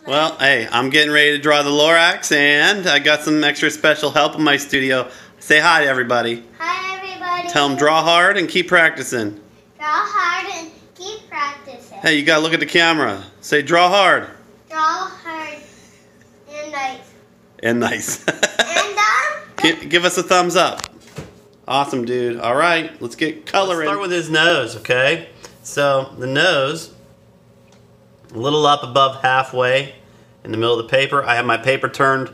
Well, hey, I'm getting ready to draw the Lorax, and I got some extra special help in my studio. Say hi to everybody. Hi, everybody. Tell them draw hard and keep practicing. Draw hard and keep practicing. Hey, you gotta look at the camera. Say draw hard. Draw hard and nice. And nice. And Give us a thumbs up. Awesome, dude. All right, let's get coloring. Let's start with his nose, okay? So the nose, a little up above halfway in the middle of the paper. I have my paper turned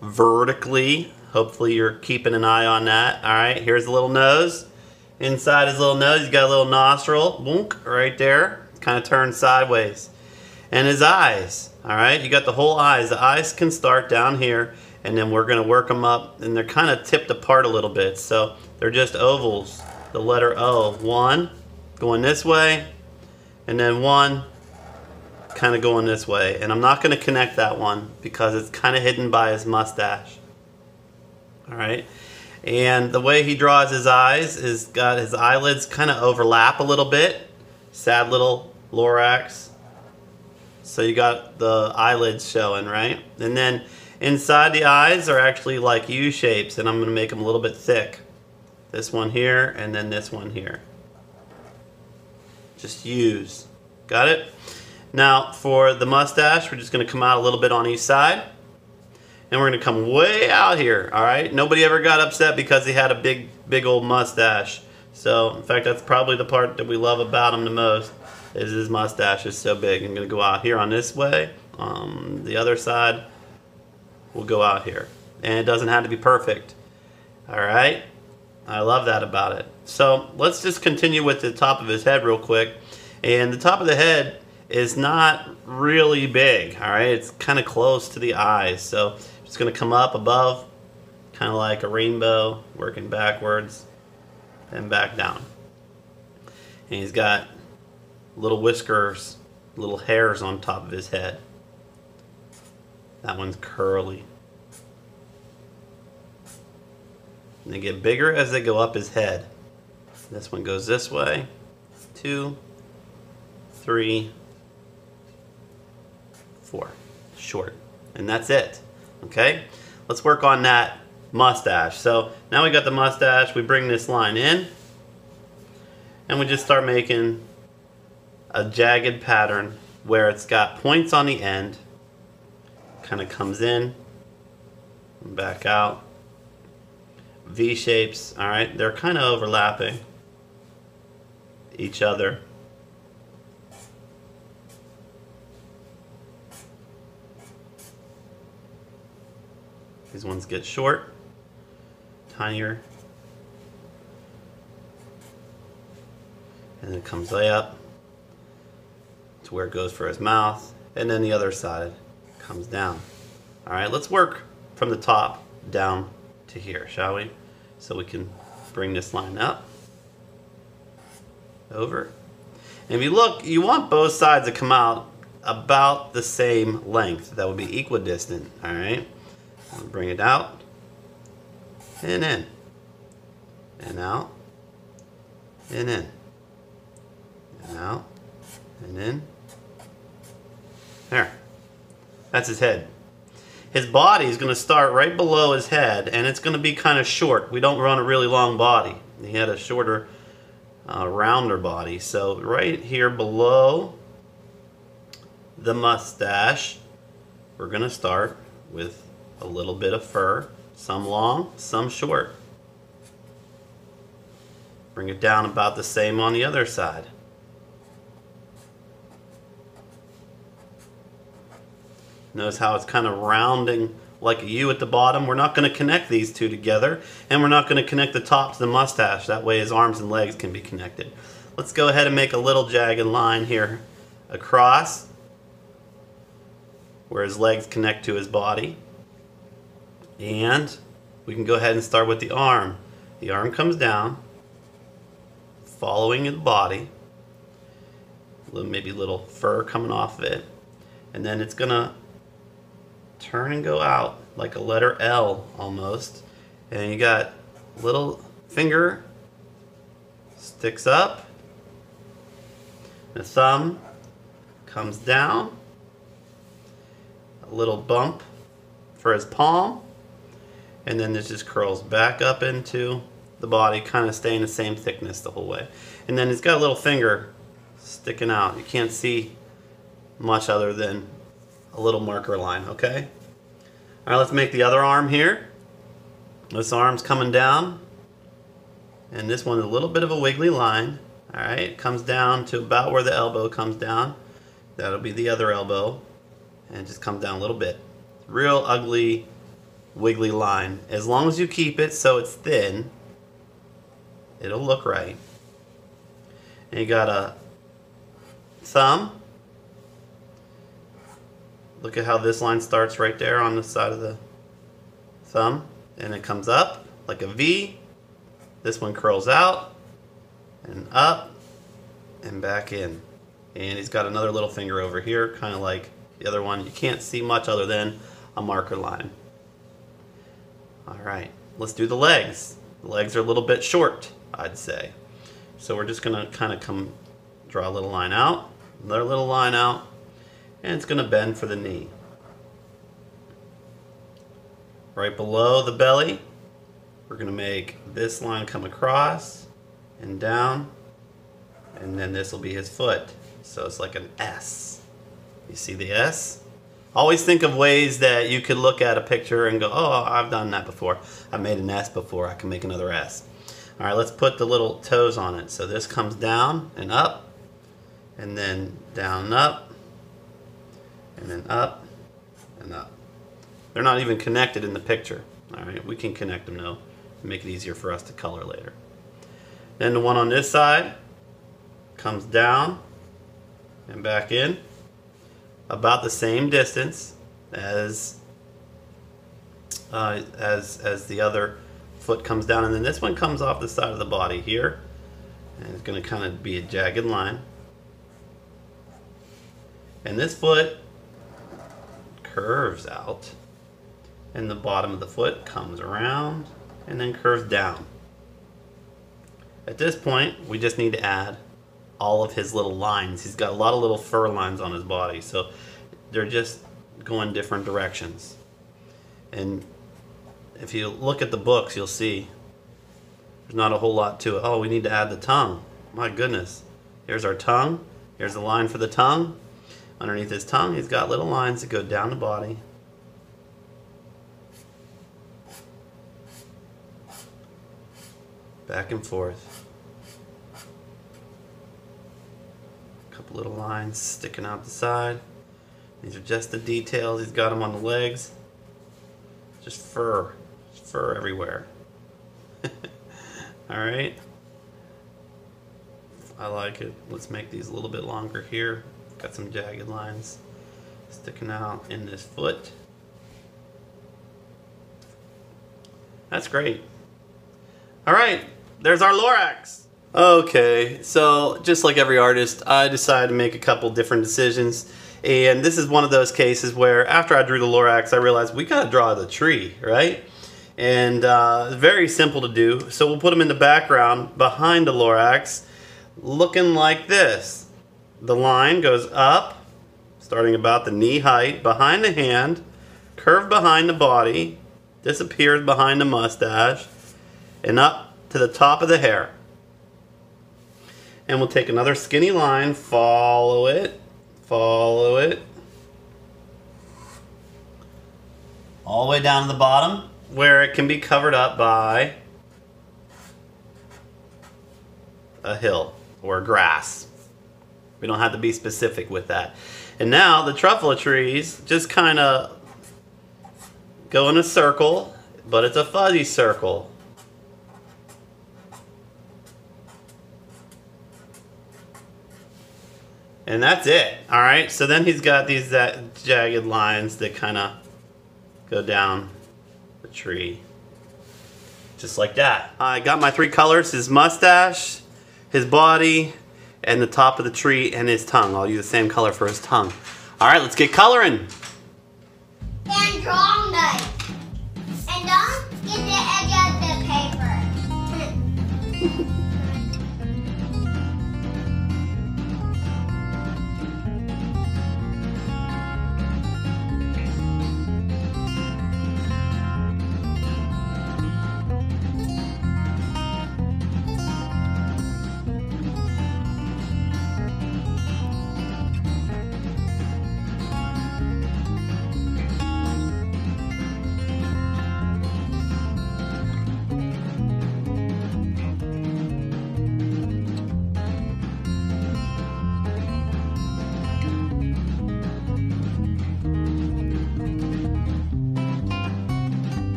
vertically. Hopefully you're keeping an eye on that. All right, here's the little nose. Inside his little nose, he's got a little nostril, boonk, right there. It's kind of turned sideways. And his eyes, all right? You got the whole eyes. The eyes can start down here, and then we're gonna work them up, and they're kind of tipped apart a little bit. So they're just ovals, the letter O. One going this way, and then one kind of going this way. And I'm not gonna connect that one because it's kind of hidden by his mustache. All right, and the way he draws his eyes is got his eyelids kind of overlap a little bit. Sad little Lorax. So you got the eyelids showing, right? And then inside the eyes are actually like U shapes, and I'm gonna make them a little bit thick. This one here, and then this one here. Just U's. Got it? Now for the mustache, we're just gonna come out a little bit on each side. And we're gonna come way out here, all right? Nobody ever got upset because he had a big old mustache. So, in fact, that's probably the part that we love about him the most, is his mustache is so big. I'm gonna go out here on this way. The other side will go out here. And it doesn't have to be perfect, all right? I love that about it. So, let's just continue with the top of his head real quick. And the top of the head is not really big, all right? It's kind of close to the eyes. So, it's going to come up above, kind of like a rainbow, working backwards and back down. And he's got little whiskers, little hairs on top of his head. That one's curly. And they get bigger as they go up his head. This one goes this way. 2, 3, 4. Short. And that's it. Okay, let's work on that mustache. So now we got the mustache, we bring this line in, and we just start making a jagged pattern where it's got points on the end, kind of comes in, and back out. V shapes, all right, they're kind of overlapping each other. These ones get short, tinier, and then it comes way up to where it goes for his mouth, and then the other side comes down. All right, let's work from the top down to here, shall we? So we can bring this line up, over. And if you look, you want both sides to come out about the same length. That would be equidistant, all right? I'll bring it out, and in, and out, and in, and out, and in. There. That's his head. His body is going to start right below his head, and it's going to be kind of short. We don't run a really long body. He had a shorter, rounder body. So right here below the mustache, we're going to start with a little bit of fur, some long, some short. Bring it down about the same on the other side. Notice how it's kind of rounding like a U at the bottom. We're not going to connect these two together, and we're not going to connect the top to the mustache. That way his arms and legs can be connected. Let's go ahead and make a little jagged line here across where his legs connect to his body. And we can go ahead and start with the arm. The arm comes down, following the body. Maybe a little fur coming off of it. And then it's going to turn and go out like a letter L almost. And you got little finger sticks up. The thumb comes down little bump for his palm. And then this just curls back up into the body, kind of staying the same thickness the whole way. And then he's got a little finger sticking out. You can't see much other than a little marker line, okay? All right, let's make the other arm here. This arm's coming down. And this one's a little bit of a wiggly line. All right, it comes down to about where the elbow comes down. That'll be the other elbow. And it just comes down a little bit. Real ugly, wiggly line. As long as you keep it so it's thin, it'll look right. And you got a thumb. Look at how this line starts right there on the side of the thumb. And it comes up like a V. This one curls out and up and back in. And he's got another little finger over here, kind of like the other one. You can't see much other than a marker line. All right, let's do the legs. The legs are a little bit short, I'd say. So we're just gonna kind of draw a little line out, another little line out, and it's gonna bend for the knee. Right below the belly, we're gonna make this line come across and down, and then this will be his foot. So it's like an S. You see the S? Always think of ways that you could look at a picture and go, oh, I've done that before. I've made an S before, I can make another S. All right, let's put the little toes on it. So this comes down and up, and then down and up, and then up and up. They're not even connected in the picture. All right, we can connect them though, make it easier for us to color later. Then the one on this side comes down and back in, about the same distance as the other foot comes down, and then this one comes off the side of the body here, and it's going to kind of be a jagged line. And this foot curves out, and the bottom of the foot comes around and then curves down. At this point, we just need to add all of his little lines. He's got a lot of little fur lines on his body, so they're just going different directions. And if you look at the books, you'll see there's not a whole lot to it. Oh, we need to add the tongue. My goodness. Here's our tongue. Here's the line for the tongue. Underneath his tongue, he's got little lines that go down the body. Back and forth. A couple little lines sticking out the side. These are just the details. He's got them on the legs. Just fur. Just fur everywhere. Alright. I like it. Let's make these a little bit longer here. Got some jagged lines sticking out in this foot. That's great. Alright, there's our Lorax. Okay, so just like every artist, I decided to make a couple different decisions. And this is one of those cases where after I drew the Lorax, I realized we gotta draw the tree, right? And it's very simple to do. So we'll put him in the background behind the Lorax, looking like this. The line goes up, starting about the knee height, behind the hand, curved behind the body, disappears behind the mustache, and up to the top of the hair. And we'll take another skinny line, follow it, all the way down to the bottom, where it can be covered up by a hill or grass. We don't have to be specific with that. And now the truffle trees just kind of go in a circle, but it's a fuzzy circle. And that's it. Alright, so then he's got these jagged lines that kind of go down the tree. Just like that. I got my three colors, his mustache, his body, and the top of the tree, and his tongue. I'll use the same color for his tongue. Alright, let's get coloring. And draw knife. And don't get the edge of the paper.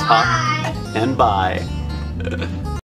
Talk and bye.